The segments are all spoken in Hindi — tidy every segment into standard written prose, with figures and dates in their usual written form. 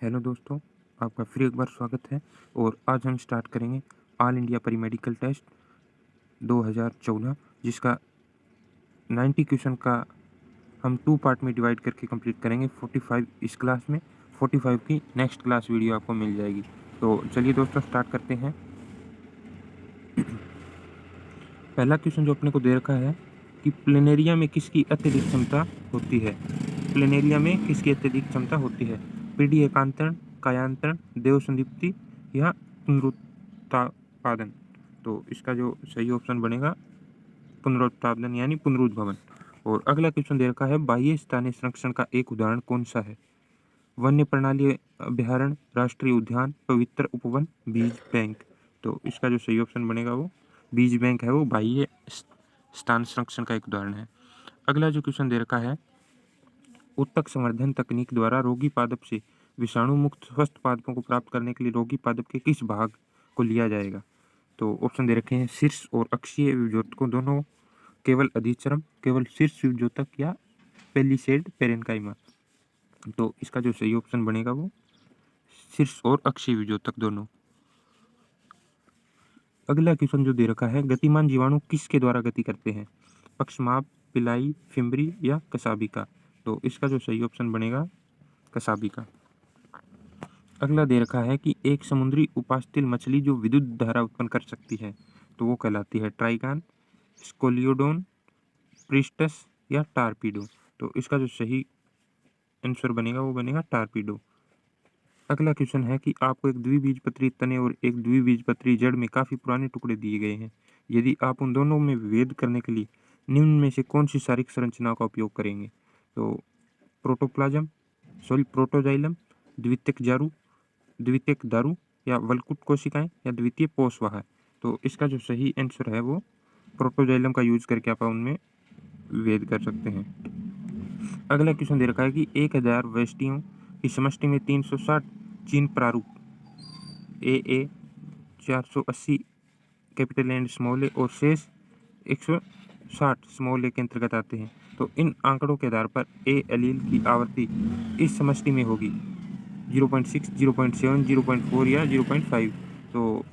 हेलो दोस्तों, आपका फिर एक बार स्वागत है। और आज हम स्टार्ट करेंगे all India pre medical test 2014, जिसका 90 क्वेश्चन का हम 2 पार्ट में डिवाइड करके कंप्लीट करेंगे। 45 इस क्लास में, 45 की नेक्स्ट क्लास वीडियो आपको मिल जाएगी। तो चलिए दोस्तों स्टार्ट करते हैं। पहला क्वेश्चन जो अपने को दे रखा है कि प्लेनेरिया में किसकी अत्यधिक क्षमता होती है। प्लेनेरिया में किसकी अत्यधिक क्षमता होती है? पीढ़ी एकांतरण, कायांतरण, देव संदीप्ति या पुनरुत्पादन। तो इसका जो सही ऑप्शन बनेगा पुनरुत्पादन यानी पुनरुद्भवन। और अगला क्वेश्चन दे रखा है बाह्य स्थानीय संरक्षण का एक उदाहरण कौन सा है? वन्य प्रणाली अभ्यारण्य, राष्ट्रीय उद्यान, पवित्र उपवन, बीज बैंक। तो इसका जो सही ऑप्शन बनेगा वो बीज बैंक है, वो बाह्य स्थान संरक्षण का एक उदाहरण है। अगला जो क्वेश्चन दे रखा है उत्तक संवर्धन तकनीक द्वारा रोगी पादप से विषाणु मुक्त स्वस्थ पादपों को प्राप्त करने के लिए रोगी पादप के किस भाग को लिया जाएगा? तो ऑप्शन दे रखे हैं शीर्ष और अक्षीय विभजोतकों दोनों, केवल अधिचरम, केवल शीर्ष विभजोतक या पेलिसेड पेरेन्काइमा। तो इसका जो सही ऑप्शन बनेगा वो शीर्ष और अक्षीय विभजोतक दोनों। अगला क्वेश्चन जो दे रखा है गतिमान जीवाणु किसके द्वारा गति करते हैं? पक्षमाप, पिलाई, फिम्बरी या कसाबिका। तो इसका जो सही ऑप्शन बनेगा कसाबिका। अगला दे रखा है कि एक समुद्री उपास्थल मछली जो विद्युत धारा उत्पन्न कर सकती है तो वो कहलाती है ट्राइगान, स्कोलियोडोन, प्रिस्टस या टारपीडो। तो इसका जो सही आंसर बनेगा वो बनेगा टारपीडो। अगला क्वेश्चन है कि आपको एक द्विबीजपत्री तने और एक द्विबीजपत्री जड़ में काफ़ी पुराने टुकड़े दिए गए हैं। यदि आप उन दोनों में विभेद करने के लिए निम्न में से कौन सी शारीरिक संरचनाओं का उपयोग करेंगे? तो प्रोटोप्लाज्म, सॉरी प्रोटोजाइलम, द्वितीयक जारू, द्वितीयक दारू या वल्कुट कोशिकाएं या द्वितीय पोषवाह। तो इसका जो सही आंसर है वो प्रोटोजाइलम का यूज करके आप उनमें विभेद कर सकते हैं। अगला क्वेश्चन दे रखा है कि 1000 व्यष्टियों की समष्टि में 360 जीन प्रारूप ए 480 कैपिटल एंड स्मॉल ए और शेष 160 स्मॉल ए के अंतर्गत आते हैं। तो इन आंकड़ों के आधार पर ए एलील की आवृत्ति इस समष्टि में होगी 0.6, 0.7, 0.4 या 0.5। तो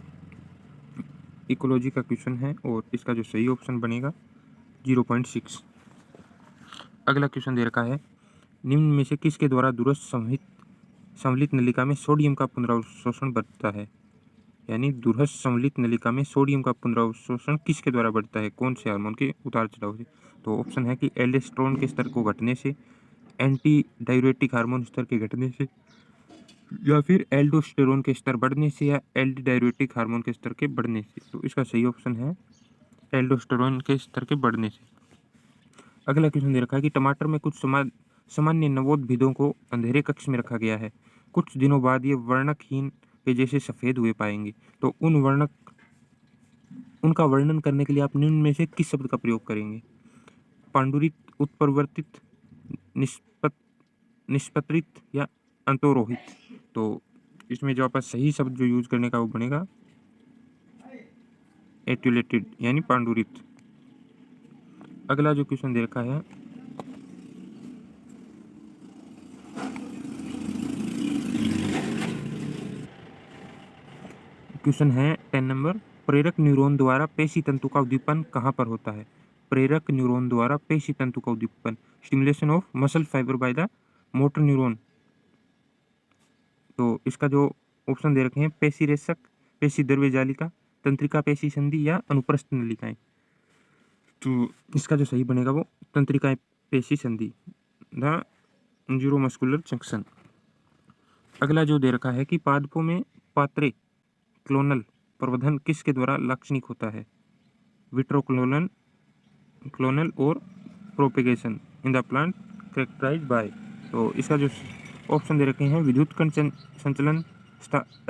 इकोलॉजी का क्वेश्चन है और इसका जो सही ऑप्शन बनेगा 0.6। अगला क्वेश्चन दे रखा है निम्न में से किसके द्वारा दूरस्थ संवलित नलिका में सोडियम का पुनरावशोषण बढ़ता है? यानी दूरस्थ संवलित नलिका में सोडियम का पुनरावशोषण किसके द्वारा बढ़ता है? कौन से हार्मोन के उतार चढ़ाव से? तो ऑप्शन है कि एल्डोस्टेरोन के स्तर को घटने से, एंटी डाययूरेटिक हार्मोन स्तर के घटने से, या फिर एल्डोस्टेरोन के स्तर बढ़ने से, या एंटी डाययूरेटिक हार्मोन के स्तर के बढ़ने से। तो इसका सही ऑप्शन है एल्डोस्टेरोन के स्तर के बढ़ने से। अगला क्वेश्चन दे रखा है कि टमाटर में कुछ सामान्य नवोद्भिदों को अंधेरे कक्ष में रखा गया है। कुछ दिनों बाद ये वर्णकहीन के जैसे सफ़ेद हुए पाएंगे। तो उनका वर्णन करने के लिए आप निम्न में से किस शब्द का प्रयोग करेंगे? पांडुरित, उत्परिवर्तित, निष्पत्रित या अंतोरोहित। तो इसमें जो आपका सही शब्द जो यूज करने का वो बनेगा एट्यूलेटेड यानी पांडुरित। अगला जो क्वेश्चन दे रखा है क्वेश्चन है 10 नंबर, प्रेरक न्यूरॉन द्वारा पेशी तंतु का उद्दीपन कहाँ पर होता है? प्रेरक न्यूरॉन द्वारा पेशी तंतु का उद्दीपन, stimulation of muscle fibre by the motor neuron. तो इसका जो ऑप्शन दे रखे हैं पेशी रेशक, पेशी द्रव्य जालिका, तंत्रिका पेशी संधि या अनुप्रस्थ नलिकाएं। तो इसका जो सही बनेगा वो तंत्रिका पेशी संधि, द न्यूरोमस्कुलर जंक्शन। अगला जो दे रखा है कि पादपों में पात्रे क्लोनल प्रवर्धन किसके द्वारा लाक्षणिक होता है? विट्रो क्लोनल और propagation in the plant characterize by. तो इसका जो ऑप्शन दे रखे हैं विद्युत कण संचलन,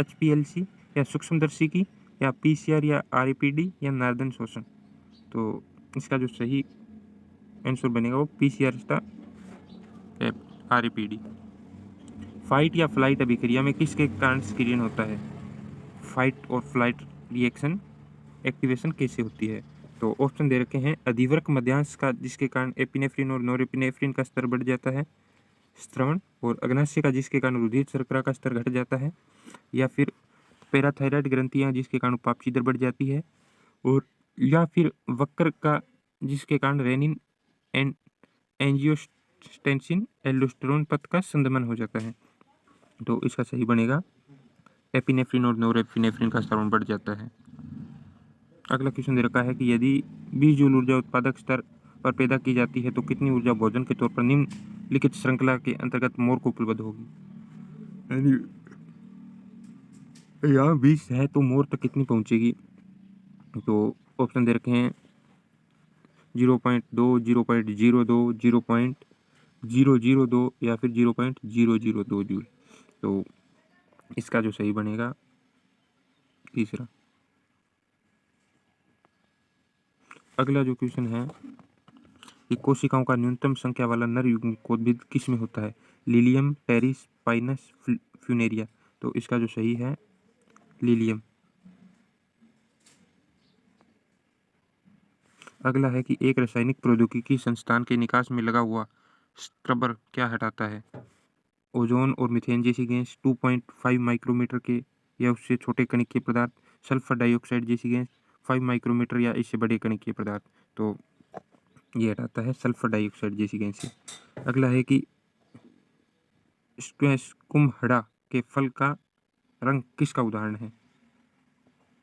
HPLC या सूक्ष्मदर्शी की, या PCR या RAPD या नार्दन शोषण। तो इसका जो सही आंसर बनेगा वो PCR RAPD। फाइट या फ्लाइट अभिक्रिया में किसके कारण सक्रियण होता है? फाइट और फ्लाइट रिएक्शन एक्टिवेशन कैसे होती है? तो ऑप्शन दे रखे हैं अधिवर्क मध्यांश का, जिसके कारण एपिनेफ्रिन और नोरेपिनेफ्रिन का स्तर बढ़ जाता है, श्रवण, और अग्नाशय का जिसके कारण रुधिर शर्करा का स्तर घट जाता है, या फिर पैराथायराइड ग्रंथियां जिसके कारण उपापचय दर बढ़ जाती है, और या फिर वक्र का जिसके कारण रेनिन एंड एंजियोस्टेंसिन एल्डोस्टेरोन पथ का संदमन हो जाता है। तो इसका सही बनेगा एपिनेफ्रिन और नोरेपिनेफ्रिन का स्तर बढ़ जाता है। अगला क्वेश्चन दे रखा है कि यदि 20 जूल ऊर्जा उत्पादक स्तर पर पैदा की जाती है तो कितनी ऊर्जा भोजन के तौर पर निम्नलिखित श्रृंखला के अंतर्गत मोर को उपलब्ध होगी। यहाँ 20 है तो मोर तक कितनी पहुंचेगी। तो ऑप्शन दे रखे हैं 0.2, 0.02, 0.002 या फिर 0.002 जूल। तो इसका जो सही बनेगा तीसरा। अगला जो क्वेश्चन है कि कोशिकाओं का न्यूनतम संख्या वाला नर युग्मकोद्भिद किस में होता है। Lilium, Pteris, Pinus, Funaria. तो इसका जो सही है लिलियम। अगला है कि एक रासायनिक प्रौद्योगिकी संस्थान के निकास में लगा हुआ स्क्रबर क्या हटाता है। ओजोन और मीथेन जैसी गैस, 2.5 माइक्रोमीटर के या उससे छोटे कणिकीय पदार्थ, सल्फर डाइऑक्साइड जैसी गैस, 5 माइक्रोमीटर या इससे बड़े कणिकीय पदार्थ। तो ये हटाता है सल्फर डाइऑक्साइड जैसी गैस से। अगला है कि स्क्वैश कुम्हड़ा के फल का रंग किसका उदाहरण है।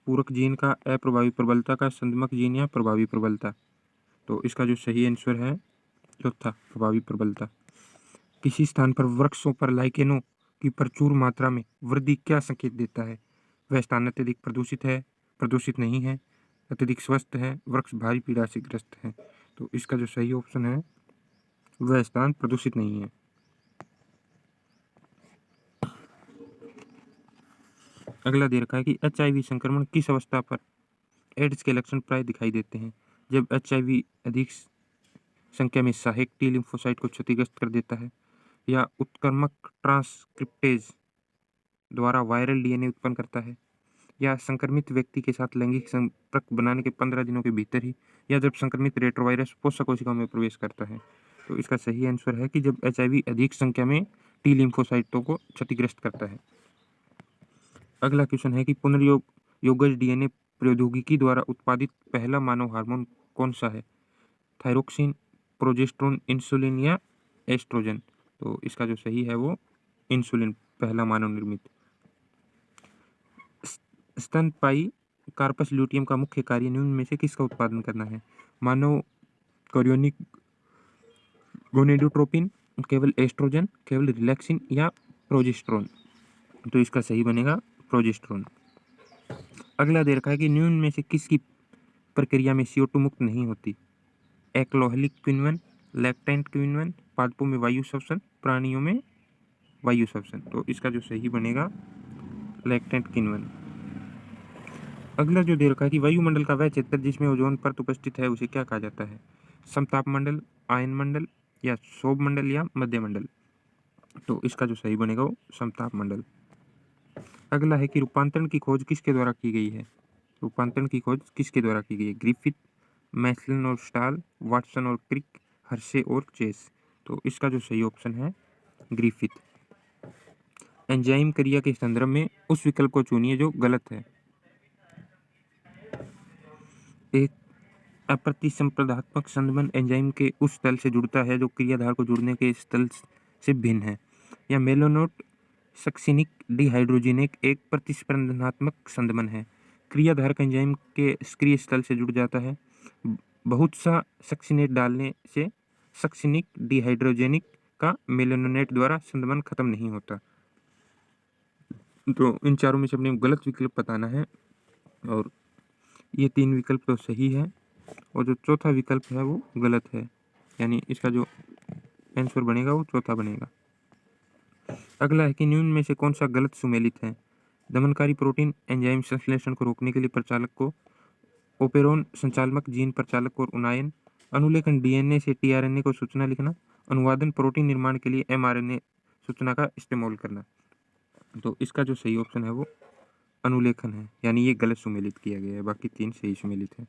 पूरक जीन का, अप्रभावी प्रबलता का, संदमक जीन या प्रभावी प्रबलता। तो इसका जो सही आंसर है चौथा, प्रभावी प्रबलता। किसी स्थान पर वृक्षों पर लाइकेनों की प्रचुर मात्रा में वृद्धि क्या संकेत देता है। वह स्थान अत्यधिक प्रदूषित है, प्रदूषित नहीं है, अत्यधिक स्वस्थ है, वृक्ष भारी पीड़ा से ग्रस्त है। तो इसका जो सही ऑप्शन है वह स्थान प्रदूषित नहीं है। अगला दे रखा है कि HIV संक्रमण किस अवस्था पर एड्स के लक्षण प्राय दिखाई देते हैं। जब HIV अधिक संख्या में सहायक टी लिम्फोसाइट को क्षतिग्रस्त कर देता है, या उत्क्रमक ट्रांसक्रिप्टेज द्वारा वायरल DNA उत्पन्न करता है, या संक्रमित व्यक्ति के साथ लैंगिक संपर्क बनाने के 15 दिनों के भीतर ही, या जब संक्रमित रेट्रोवायरस पोषक कोशिकाओं में प्रवेश करता है। तो इसका सही आंसर है कि जब HIV अधिक संख्या में टी लिम्फोसाइटों को क्षतिग्रस्त करता है। अगला क्वेश्चन है कि पुनर्योगज DNA प्रौद्योगिकी द्वारा उत्पादित पहला मानव हार्मोन कौन सा है। थायरोक्सिन, प्रोजेस्टेरोन, इंसुलिन या एस्ट्रोजन। तो इसका जो सही है वो इंसुलिन, पहला मानव निर्मित। स्तनपायी कार्पस ल्यूटियम का मुख्य कार्य निम्न में से किसका उत्पादन करना है। मानव कोरियोनिक गोनेडोट्रोपिन, केवल एस्ट्रोजन, केवल रिलैक्सिन या प्रोजेस्टेरोन। तो इसका सही बनेगा प्रोजेस्टेरोन। अगला दे रखा है कि निम्न में से किसकी प्रक्रिया में CO2 मुक्त नहीं होती। एक्लोहलिक किण्वन, लैक्टेंट किण्वन, पादपों में वायु श्वसन, प्राणियों में वायु श्वसन। तो इसका जो सही बनेगा लैक्टेंट किण्वन। अगला जो दे रखा है कि वायुमंडल का वह क्षेत्र जिसमें ओजोन परत उपस्थित है उसे क्या कहा जाता है। समताप मंडल, आयन मंडल या शोभ मंडल या मध्य मंडल। तो इसका जो सही बनेगा वो समताप मंडल। अगला है कि रूपांतरण की खोज किसके द्वारा की गई है। रूपांतरण की खोज किसके द्वारा की गई है। ग्रिफिथ, मैस्लन और स्टाल, वाटसन और क्रिक, हर्शे और चेस। तो इसका जो सही ऑप्शन है ग्रिफिथ। एंजाइम क्रिया के संदर्भ में उस विकल्प को चुनिए जो गलत है। एक अप्रतिसंप्रदात्मक संबंध एंजाइम के उस तल से जुड़ता है जो क्रियाधार को जुड़ने के स्थल से भिन्न है। या मेलोनोट सक्सिनिक डिहाइड्रोजिनेक एक प्रतिस्पंदनात्मक संबंध है। क्रियाधारक एंजाइम के सक्रिय स्थल से जुड़ जाता है। बहुत सा सक्सिनेट डालने से सक्सिनिक डिहाइड्रोजेनिक का मेलोनोनेट द्वारा संबंध खत्म नहीं होता। तो इन चारों में से अपने गलत विकल्प बताना है, और ये 3 विकल्प तो सही है और जो चौथा विकल्प है वो गलत है, यानी इसका जो आंसर बनेगा वो चौथा बनेगा। अगला है कि निम्न में से कौन सा गलत सुमेलित है। दमनकारी प्रोटीन एंजाइम संश्लेषण को रोकने के लिए प्रचालक को, ओपेरोन संचालक जीन प्रचालक और उन्नयन, अनुलेखन DNA से tRNA को सूचना लिखना, अनुवादन प्रोटीन निर्माण के लिए mRNA सूचना का इस्तेमाल करना। तो इसका जो सही ऑप्शन है वो अनुलेखन है, यानी ये गलत सुमेलित किया गया है, बाकी 3 सही सुमेलित है।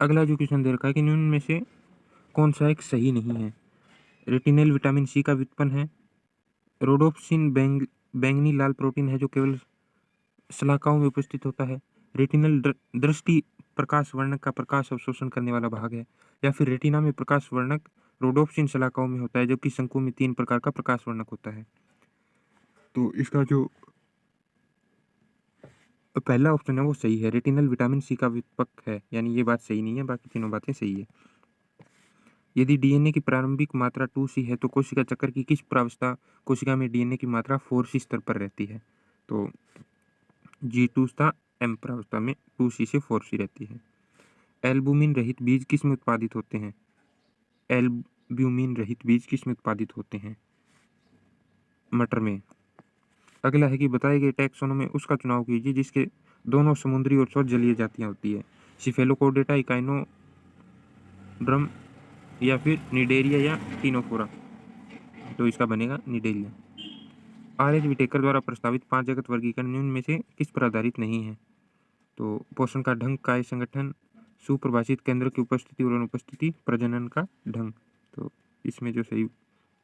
अगला जो क्वेश्चन दे रखा है कि निम्न में से कौन सा एक सही नहीं है। रेटिनल विटामिन सी का व्युत्पन्न है। रोडोप्सिन बैंगनी लाल प्रोटीन है जो केवल शलाकाओं में उपस्थित होता है। रेटिनल दृष्टि प्रकाश वर्णक का प्रकाश अवशोषण करने वाला भाग है। या फिर रेटिना में प्रकाश वर्णक रोडोप्सिन शलाकाओं में होता है, जबकि शंकु में 3 प्रकार का प्रकाश वर्णक होता है। तो इसका जो पहला ऑप्शन है वो सही है, रेटिनल विटामिन सी का व्युत्पन्न है, यानी ये बात सही नहीं है, बाकी तीनों बातें सही है। यदि डीएनए की प्रारंभिक मात्रा 2C है तो कोशिका चक्र की किस प्रावस्था कोशिका में डीएनए की मात्रा 4C स्तर पर रहती है? तो G2 तथा M प्रावस्था में 2C से 4C रहती है। एल्बुमिन रहित बीज किस में उत्पादित होते हैं? एल्ब्यूमिन रहित बीज किस में उत्पादित होते हैं? मटर में। अगला है कि बताए गए टैक्सोनोमी में उसका चुनाव कीजिए जिसके दोनों समुद्री और स्व जलीय जातियां होती है। सिफेलोकोडेटा, इकाइनोड्रम या फिर निडेरिया या टीनोफोरा। तो इसका बनेगा निडेरिया। आर.एच. विटेकर द्वारा प्रस्तावित 5 जगत वर्गीकरण निम्न में से किस पर आधारित नहीं है? तो पोषण का ढंग, काय संगठन, सुप्रभाषित केंद्र की उपस्थिति और अनुपस्थिति, प्रजनन का ढंग। तो इसमें जो सही,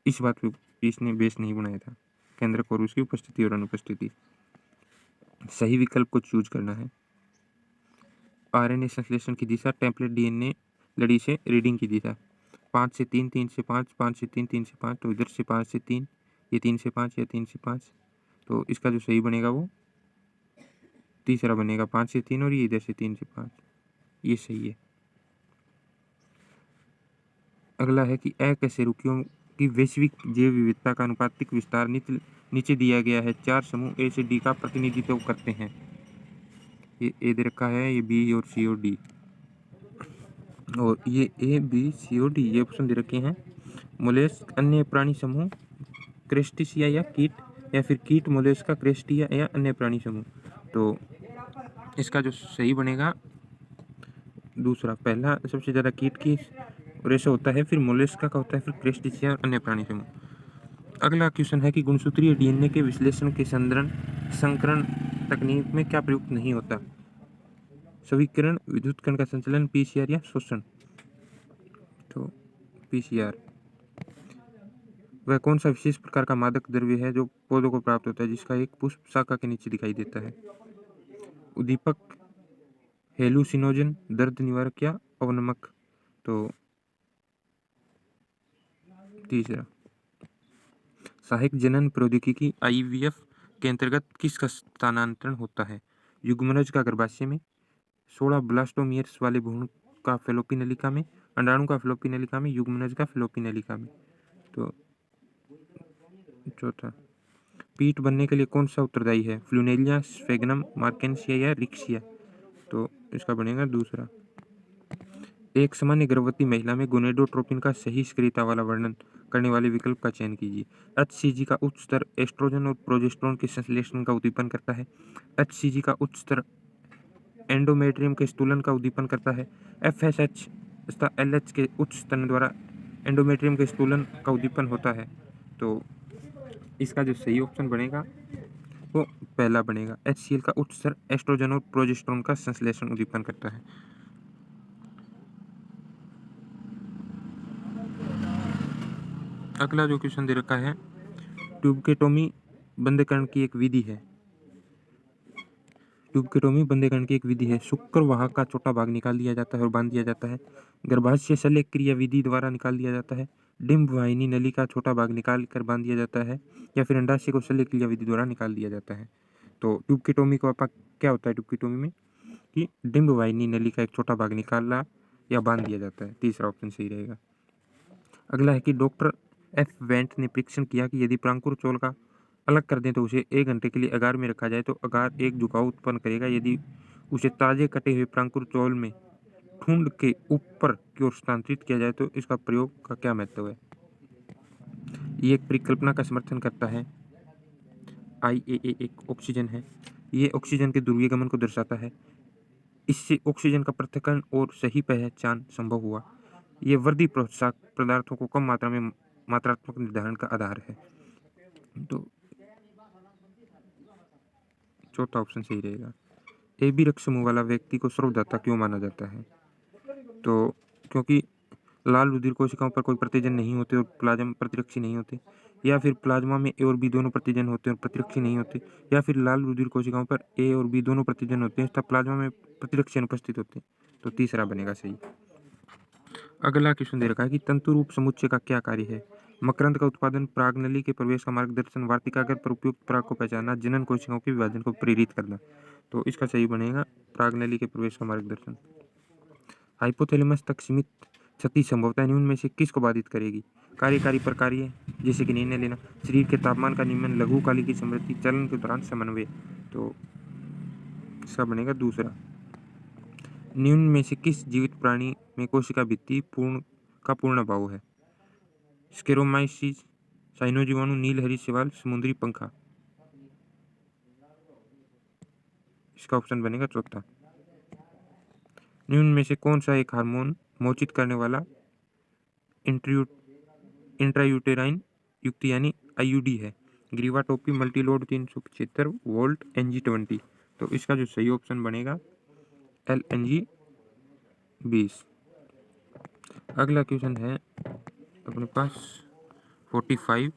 इस बात पे इसने बेस नहीं बनाया था, केंद्रक और उसकी उपस्थिति और अनुपस्थिति। सही विकल्प को चूज करना है। आरएनए संश्लेषण की दिशा, टेम्पलेट डीएनए लड़ी से रीडिंग की दिशा, 5 से 3, 3 से 5, 5 से 3, 3 से 5। तो इधर से 5 से 3, ये 3 से 5 या 3 से 5। तो इसका जो सही बनेगा वो तीसरा बनेगा, 5 से 3, और ये इधर से 3 से 5, ये सही है। अगला है कि अकशेरुकियों की वैश्विक जैव विविधता का अनुपातिक विस्तार नीचे दिया गया है। 4 समूह ए से डी का प्रतिनिधित्व करते हैं। ये ए दे रखा है, ये बी और सी और डी, और ये ए बी सी और डी ये ऑप्शन दे रखे हैं। मोलेस्क, अन्य प्राणी समूह, क्रेस्टिसिया या कीट, या फिर कीट, मोलेस्का, क्रेस्टिया या अन्य प्राणी समूह। तो इसका जो सही बनेगा दूसरा, पहला सबसे ज़्यादा कीट की रेशो होता है, फिर मोलेस्का का होता है, फिर क्रेस्टिसिया और अन्य प्राणी समूह। अगला क्वेश्चन है कि गुणसूत्रीय डीएनए के विश्लेषण के संकरण तकनीक में क्या प्रयुक्त नहीं होता? स्वीकरण, विद्युत कण का संचलन, पीसीआर या शोषण। तो पीसीआर। वह कौन सा विशेष प्रकार का मादक द्रव्य है जो पौधों को प्राप्त होता है जिसका एक पुष्प शाखा के नीचे दिखाई देता है? उद्दीपक, हेलुसिनोजन, दर्द निवारक या अवनमक। तो तीसरा। सहायक जनन प्रौद्योगिकी आईवीएफ के अंतर्गत किसका स्थानांतरण होता है? युग्मनज का गर्भाशय में, 16 ब्लास्टोमियर्स वाले भ्रूण का फैलोपी नलिका में, अंडाणु का फैलोपी नलिका में, युग्मनज का फैलोपी नलिका में। तो चौथा। पीठ बनने के लिए कौन सा उत्तरदायी है? फ्लूनेलिया, स्फेगनम, मार्केंसिया या रिक्सिया। तो इसका बनेगा दूसरा। एक सामान्य गर्भवती महिला में गोनेडोट्रोपिन का सही सक्रियता वाला वर्णन करने वाले विकल्प का चयन कीजिए। एचसीजी का उच्च स्तर एस्ट्रोजन और प्रोजेस्टेरोन के संश्लेषण का उद्दीपन करता है। एचसीजी का उच्च स्तर एंडोमेट्रियम के स्थूलन का उद्दीपन करता है। एफएसएच तथा एलएच के उच्च स्तर द्वारा एंडोमेट्रियम के स्थूलन का उद्दीपन होता है। तो इसका जो सही ऑप्शन बनेगा वो पहला बनेगा। एचसीएल का उच्च स्तर एस्ट्रोजन और प्रोजेस्टेरोन का संश्लेषण उद्दीपन करता है। अगला जो क्वेश्चन दे रखा है, ट्यूबकेटोमी बंदीकरण की एक विधि है। ट्यूबकेटोमी बंदीकरण की एक विधि है। शुक्र वाहक का छोटा भाग निकाल दिया जाता है और बांध दिया जाता है। गर्भाशय शल्य क्रिया विधि द्वारा निकाल दिया जाता है। डिंब वाहिनी नली का छोटा भाग निकाल कर बांध दिया जाता है, या फिर अंडाशय को शल्य क्रिया विधि द्वारा निकाल दिया जाता है। तो ट्यूबकेटोमी को क्या होता है ट्यूबकेटोमी में कि डिंब वाहिनी नली का एक छोटा भाग निकाला या बांध दिया जाता है। तीसरा ऑप्शन सही रहेगा। अगला है कि डॉक्टर एफ वेंट ने परीक्षण किया कि यदि प्रांकुर चौल का अलग कर दें तो उसे 1 घंटे के लिए अगार में रखा जाए तो अगार एक झुकाव उत्पन्न करेगा। यदि उसे ताजे कटे हुए प्रांकुर चौल में ठूंड के ऊपर की ओर स्थानांतरित किया जाए तो इसका प्रयोग का क्या महत्व है? ये एक परिकल्पना का समर्थन करता है। IAA एक ऑक्सीजन है, ये ऑक्सीजन के ध्रुवीय गमन को दर्शाता है। इससे ऑक्सीजन का पृथक्करण और सही पहचान संभव हुआ। ये वर्दी प्रोत्साहक पदार्थों को कम मात्रा में मात्रात्मक निर्धारण का आधार है। तो चौथा ऑप्शन सही रहेगा। AB रक्त समूह वाला व्यक्ति को सर्वदाता क्यों माना जाता है? तो क्योंकि लाल रुधिर कोशिकाओं पर कोई प्रतिजन नहीं होते और प्लाज्मा प्रतिरक्षी नहीं होते, या फिर प्लाज्मा में ए और बी दोनों प्रतिजन होते हैं और प्रतिरक्षी नहीं होते, या फिर लाल रुधिर कोशिकाओं पर ए और बी दोनों प्रतिजन होते हैं तथा प्लाज्मा में प्रतिरक्षी अनुपस्थित होते हैं। तो तीसरा बनेगा सही। अगला क्वेश्चन दे रखा है कि तंतु रूप समुच्चय का क्या कार्य है? मकरंद का उत्पादन, परागनली के प्रवेश का मार्गदर्शन, वार्तिकाग्र पर उपयुक्त पराग को पहचानना, जनन कोशिकाओं के विभाजन को प्रेरित करना। तो इसका सही बनेगा परागनली के प्रवेश का मार्गदर्शन। हाइपोथैलेमस तक सीमित क्षति संभवतः निम्न में से किसको बाधित करेगी? कार्यकारी प्रकार्य जैसे कि निर्णय लेना, शरीर के तापमान का नियमन, लघु काली की समृद्धि, चलन के दौरान समन्वय। तो इसका बनेगा दूसरा। निम्न में से किस जीवित प्राणी में कोशिका भित्ति पूर्ण अभाव है? स्केरोमाइसिस, साइनोजीवाणु, नीलहरी शैवाल, समुद्री पंखा। इसका ऑप्शन बनेगा चौथा। निम्न में से कौन सा एक हार्मोन मोचित करने वाला इंट्रायूटेराइन युक्ति यानी आईयूडी है? ग्रीवा टोपी, मल्टीलोड 375 वोल्ट, NG20। तो इसका जो सही ऑप्शन बनेगा LNG20। अगला क्वेश्चन है अपने पास 45।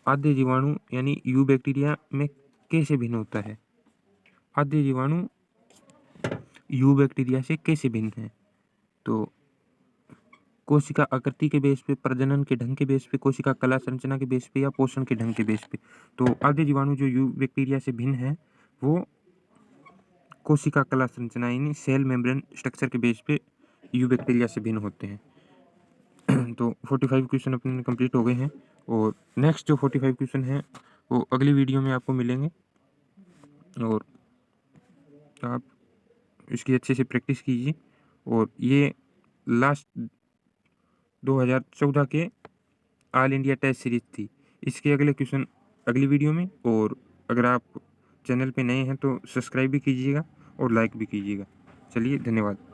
आद्य जीवाणु यानी यू बैक्टीरिया में कैसे भिन्न होता है? आद्य जीवाणु यू बैक्टीरिया से कैसे भिन्न है? तो कोशिका आकृति के बेस पे, प्रजनन के ढंग के बेस पे, कोशिका कला संरचना के बेस पे, या पोषण के ढंग के बेस पे। तो आद्य जीवाणु जो यू बैक्टीरिया से भिन्न है वो कोशिका कला संरचना यानी सेल मेम्ब्रेन स्ट्रक्चर के बेस पे यू बैक्टीरिया से भिन्न होते हैं। तो 45 क्वेश्चन अपने कंप्लीट हो गए हैं और नेक्स्ट जो 45 क्वेश्चन हैं वो अगली वीडियो में आपको मिलेंगे और आप इसकी अच्छे से प्रैक्टिस कीजिए। और ये लास्ट 2014 के ऑल इंडिया टेस्ट सीरीज थी। इसके अगले क्वेश्चन अगली वीडियो में। और अगर आप चैनल पे नए हैं तो सब्सक्राइब भी कीजिएगा और लाइक भी कीजिएगा। चलिए, धन्यवाद।